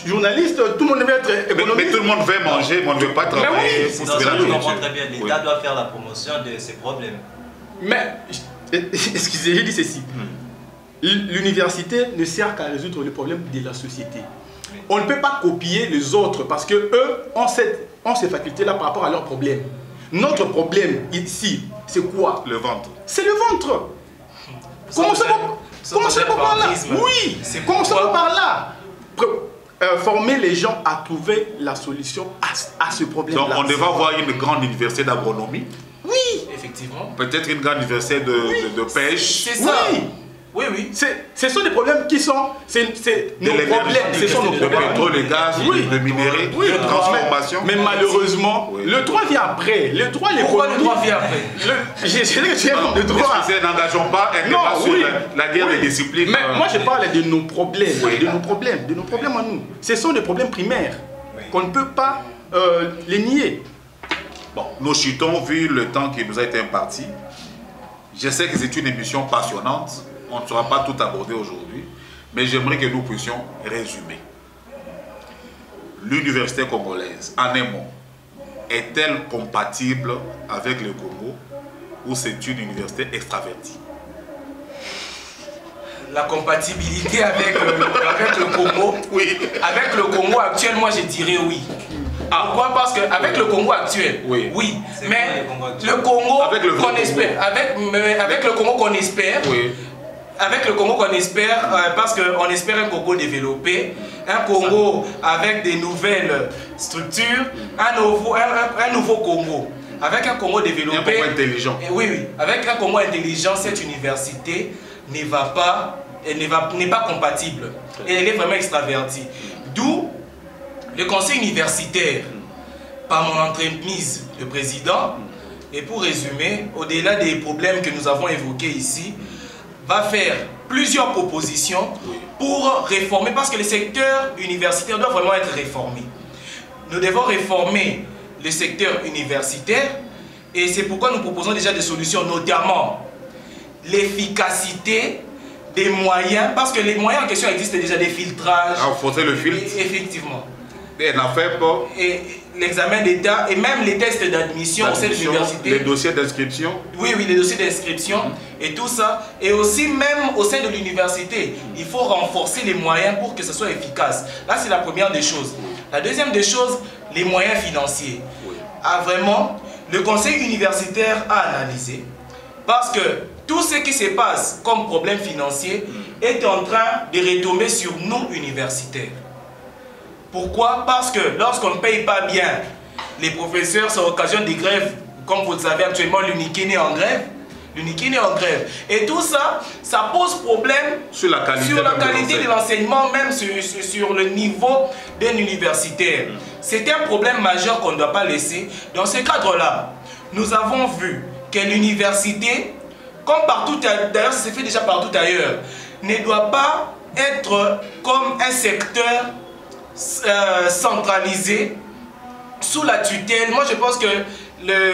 journaliste, tout le monde veut être économiste. Mais tout le monde veut manger, mais on ne veut pas travailler pour trouver la nourriture. Très bien, l'État doit faire la promotion de ces problèmes. Mais, excusez, j'ai dit ceci. L'université ne sert qu'à résoudre les problèmes de la société. On ne peut pas copier les autres parce qu'eux ont ces facultés-là par rapport à leurs problèmes. Notre problème ici, c'est quoi? Le ventre. C'est le ventre. Commencez par là. Oui, commencez par là. Former les gens à trouver la solution à ce problème-là. Donc on devrait avoir une grande université d'agronomie. Oui. Effectivement. Peut-être une grande université de pêche. C'est ça. Oui. Oui, oui. Ce sont des problèmes qui sont... C'est nos problèmes. Ce sont nos problèmes. Le pétrole, le gaz, le minerai, la transformation. Mais malheureusement, le droit vient après. Le droit, pourquoi le droit vient après? J'ai dit que tu as le droit. N'engageons pas un débat sur la guerre des disciplines. Mais moi, je parle de nos problèmes. De nos problèmes à nous. Ce sont des problèmes primaires qu'on ne peut pas les nier. Bon, nous chutons vu le temps qui nous a été imparti. Je sais que c'est une émission passionnante. On ne sera pas tout abordé aujourd'hui, mais j'aimerais que nous puissions résumer. L'université congolaise, en un mot, est-elle compatible avec le Congo ou c'est une université extravertie? La compatibilité avec le Congo, oui. Avec le Congo actuel, moi je dirais oui. Pourquoi? Parce qu'avec le Congo actuel, oui. Mais le Congo qu'on espère, avec le Congo qu'on espère, oui. Avec le Congo qu'on espère, parce qu'on espère un Congo développé, un Congo avec des nouvelles structures, un nouveau Congo. Avec un Congo développé, un Congo intelligent. Oui, avec un Congo intelligent, cette université n'est pas compatible. Et elle est vraiment extravertie. D'où le conseil universitaire, par mon entremise, le président, et pour résumer, au-delà des problèmes que nous avons évoqués ici, va faire plusieurs propositions pour réformer, parce que le secteur universitaire doit vraiment être réformé. Nous devons réformer le secteur universitaire et c'est pourquoi nous proposons déjà des solutions, notamment l'efficacité des moyens, parce que les moyens en question existent déjà, des filtrages. Renforcer le filtre. Effectivement. Et la FEP. Et l'examen d'État et même les tests d'admission au sein de l'université. Les dossiers d'inscription. Oui, les dossiers d'inscription et tout ça. Et aussi même au sein de l'université, il faut renforcer les moyens pour que ce soit efficace. Là, c'est la première des choses. La deuxième des choses, les moyens financiers. Vraiment, le conseil universitaire a analysé parce que tout ce qui se passe comme problème financier est en train de retomber sur nous universitaires. Pourquoi? Parce que lorsqu'on ne paye pas bien les professeurs, c'est l'occasion des grèves. Comme vous le savez actuellement, l'UNIKIN est en grève. L'UNIKIN est en grève. Et tout ça, ça pose problème sur la qualité de l'enseignement, même sur le niveau d'un universitaire. C'est un problème majeur qu'on ne doit pas laisser. Dans ce cadre-là, nous avons vu que l'université, comme partout, d'ailleurs ça se fait déjà partout ailleurs, ne doit pas être comme un secteur centralisé sous la tutelle. Moi je pense que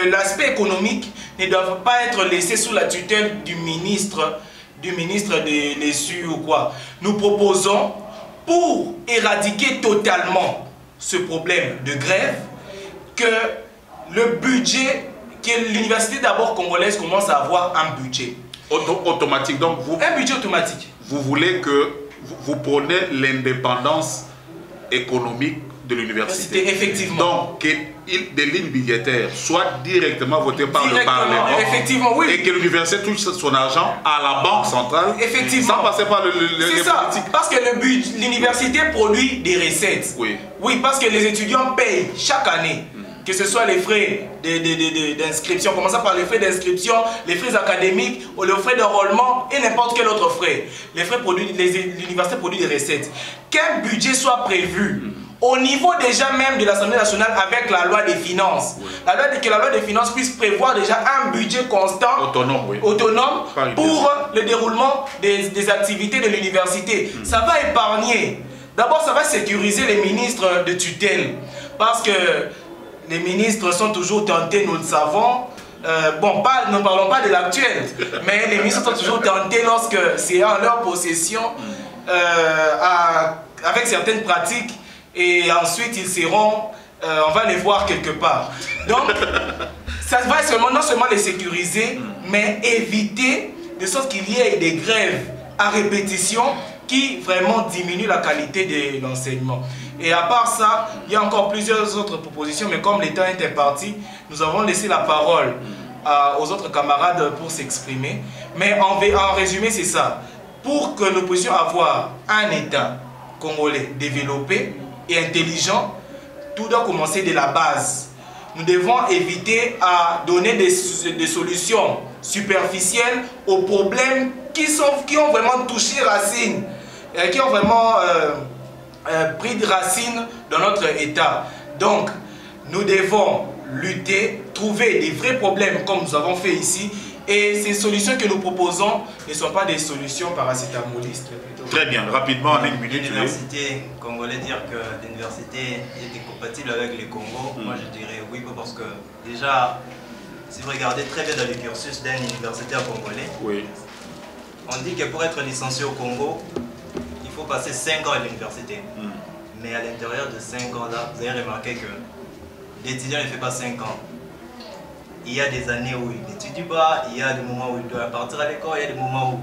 l'aspect économique ne doit pas être laissé sous la tutelle du ministre de l'ESU ou quoi. Nous proposons, pour éradiquer totalement ce problème de grève, que le budget, que l'université d'abord congolaise commence à avoir un budget automatique. Donc un budget automatique. Vous voulez que vous prônez l'indépendance économique de l'université. Effectivement. Donc, que des lignes budgétaires soient directement votées par le Parlement. Effectivement, oui. Et que l'université touche son argent à la Banque centrale. Effectivement. Sans passer par les politiques. Parce que l'université produit des recettes. Oui. Oui, parce que les étudiants payent chaque année. que ce soit les frais d'inscription, commençant par les frais d'inscription, les frais académiques, ou les frais d'enrôlement et n'importe quel autre frais. Les frais produits, l'université produit des recettes. Qu'un budget soit prévu au niveau déjà même de l'Assemblée nationale avec la loi des finances. La loi que la loi des finances puisse prévoir déjà un budget constant, autonome pour le déroulement des activités de l'université. Ça va épargner. D'abord, ça va sécuriser les ministres de tutelle. Parce que les ministres sont toujours tentés, nous le savons. Ne parlons pas de l'actuel, mais les ministres sont toujours tentés lorsque c'est en leur possession avec certaines pratiques et ensuite ils seront, on va les voir quelque part. Donc, ça va non seulement les sécuriser, mais éviter de sorte qu'il y ait des grèves à répétition qui vraiment diminuent la qualité de l'enseignement. Et à part ça, il y a encore plusieurs autres propositions, mais comme l'État est imparti, nous avons laissé la parole aux autres camarades pour s'exprimer. Mais en résumé, c'est ça. Pour que nous puissions avoir un État congolais développé et intelligent, tout doit commencer de la base. Nous devons éviter à donner des solutions superficielles aux problèmes qui ont vraiment touché racine, qui ont vraiment pris de racine dans notre État. Donc, nous devons lutter, trouver des vrais problèmes comme nous avons fait ici. Et ces solutions que nous proposons ne sont pas des solutions paracétamolistes. Très bien, rapidement, en une minute. L'université congolaise, dire que l'université était compatible avec les Congo, moi je dirais oui, parce que déjà, si vous regardez très bien dans le cursus d'un universitaire congolais, on dit que pour être licencié au Congo, il faut passer 5 ans à l'université. Mais à l'intérieur de 5 ans là, vous avez remarqué que l'étudiant ne fait pas 5 ans. Il y a des années où il n'étudie pas, il y a des moments où il doit partir à l'école, il y a des moments où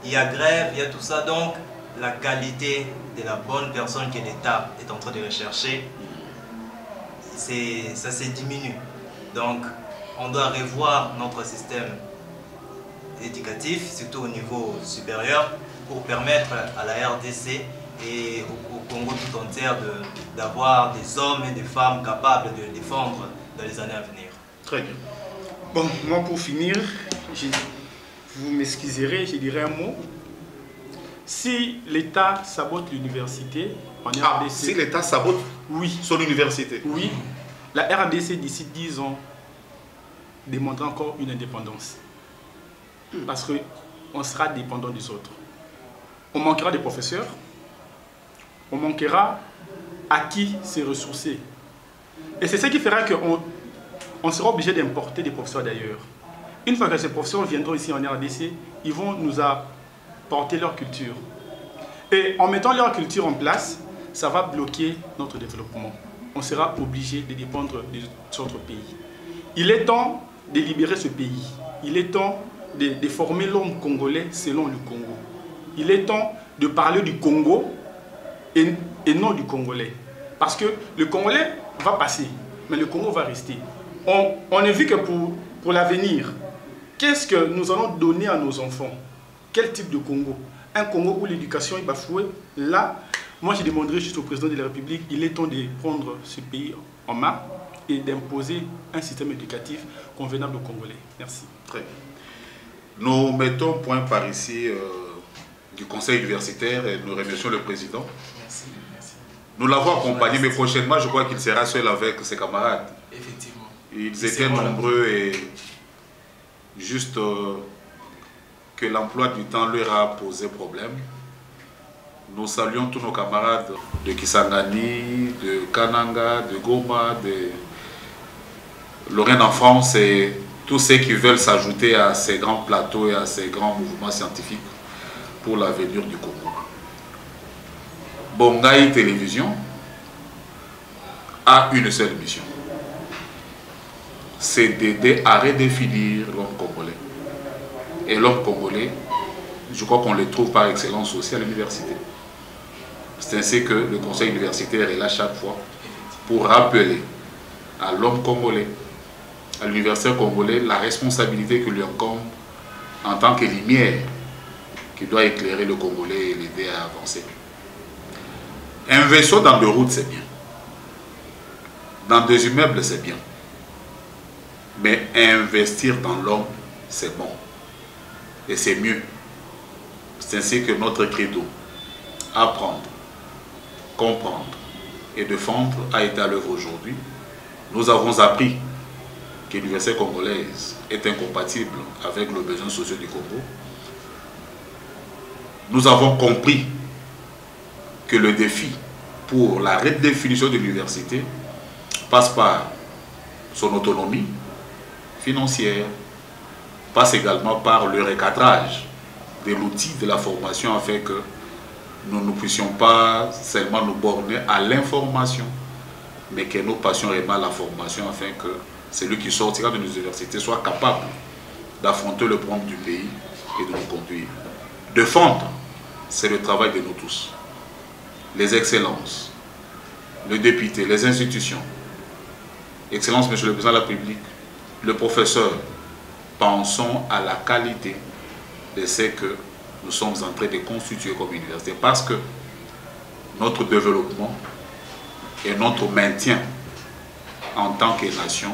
il y a grève, il y a tout ça. Donc, la qualité de la bonne personne que l'État est en train de rechercher, ça se diminue. Donc, on doit revoir notre système éducatif, surtout au niveau supérieur, pour permettre à la RDC et au Congo tout entier d'avoir des hommes et des femmes capables de défendre dans les années à venir. Très bien. Bon, moi pour finir, vous m'excuserez, je dirais un mot. Si l'État sabote l'université en RDC... si l'État sabote son université. Oui, la RDC d'ici 10 ans demandera encore une indépendance. Parce qu'on sera dépendant des autres. On manquera des professeurs, on manquera à qui se ressourcer. Et c'est ce qui fera qu'on sera obligé d'importer des professeurs d'ailleurs. Une fois que ces professeurs viendront ici en RDC, ils vont nous apporter leur culture. Et en mettant leur culture en place, ça va bloquer notre développement. On sera obligé de dépendre des autres pays. Il est temps de libérer ce pays. Il est temps de former l'homme congolais selon le Congo. Il est temps de parler du Congo et non du Congolais. Parce que le Congolais va passer, mais le Congo va rester. On a vu que pour l'avenir, qu'est-ce que nous allons donner à nos enfants? Quel type de Congo? Un Congo où l'éducation est bafouée? Là, moi je demanderai juste au président de la République, il est temps de prendre ce pays en main et d'imposer un système éducatif convenable aux Congolais. Merci. Très bien. Nous mettons point par ici du conseil universitaire et nous remercions le président. Merci. Nous l'avons accompagné, mais prochainement, je crois qu'il sera seul avec ses camarades. Effectivement. Ils étaient nombreux et juste que l'emploi du temps leur a posé problème. Nous saluons tous nos camarades de Kisangani, de Kananga, de Goma, de Lorraine en France et tous ceux qui veulent s'ajouter à ces grands plateaux et à ces grands mouvements scientifiques pour l'avenir du Congo. Bongaï Télévision a une seule mission. C'est d'aider à redéfinir l'homme congolais. Et l'homme congolais, je crois qu'on le trouve par excellence aussi à l'université. C'est ainsi que le conseil universitaire est là chaque fois pour rappeler à l'homme congolais, à l'universitaire congolais, la responsabilité que lui incombe en tant que lumière qui doit éclairer le Congolais et l'aider à avancer. Un vaisseau dans deux routes, c'est bien. Dans des immeubles, c'est bien. Mais investir dans l'homme, c'est bon. Et c'est mieux. C'est ainsi que notre credo, apprendre, comprendre et défendre, a été à l'œuvre aujourd'hui. Nous avons appris que l'université congolaise est incompatible avec le besoin social du Congo. Nous avons compris que le défi pour la redéfinition de l'université passe par son autonomie financière, passe également par le recadrage de l'outil de la formation afin que nous ne puissions pas seulement nous borner à l'information, mais que nous passions réellement à la formation afin que celui qui sortira de nos universités soit capable d'affronter le problème du pays et de nous conduire. Défendre, c'est le travail de nous tous. Les excellences, le député, les institutions. Excellence, Monsieur le Président de la République, le professeur, pensons à la qualité de ce que nous sommes en train de constituer comme université, parce que notre développement et notre maintien en tant que nation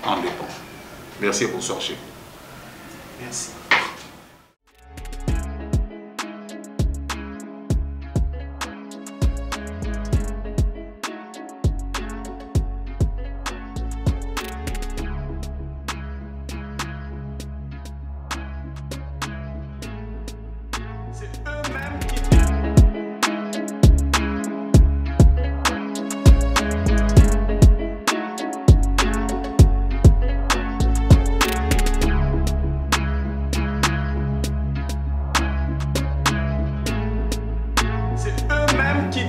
en dépend. Merci, bonsoir, chef. Merci.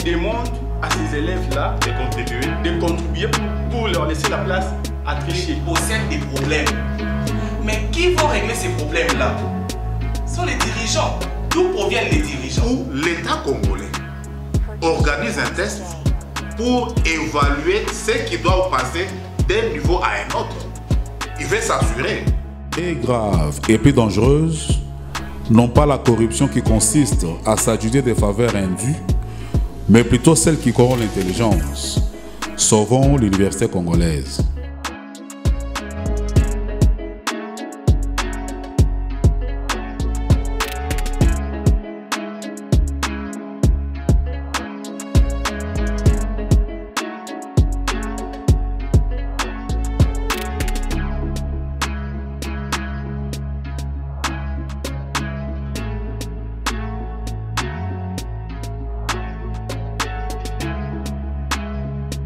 Demande à ces élèves-là de contribuer pour leur laisser la place à tricher. Ils possèdent des problèmes. Mais qui vont régler ces problèmes-là? Ce sont les dirigeants. D'où proviennent les dirigeants? Où l'État congolais organise un test pour évaluer ce qui doit passer d'un niveau à un autre. Il veut s'assurer. Et grave et plus dangereuse, non pas la corruption qui consiste à s'adjuger des faveurs indues, mais plutôt celle qui corrompt l'intelligence. Sauvons l'université congolaise.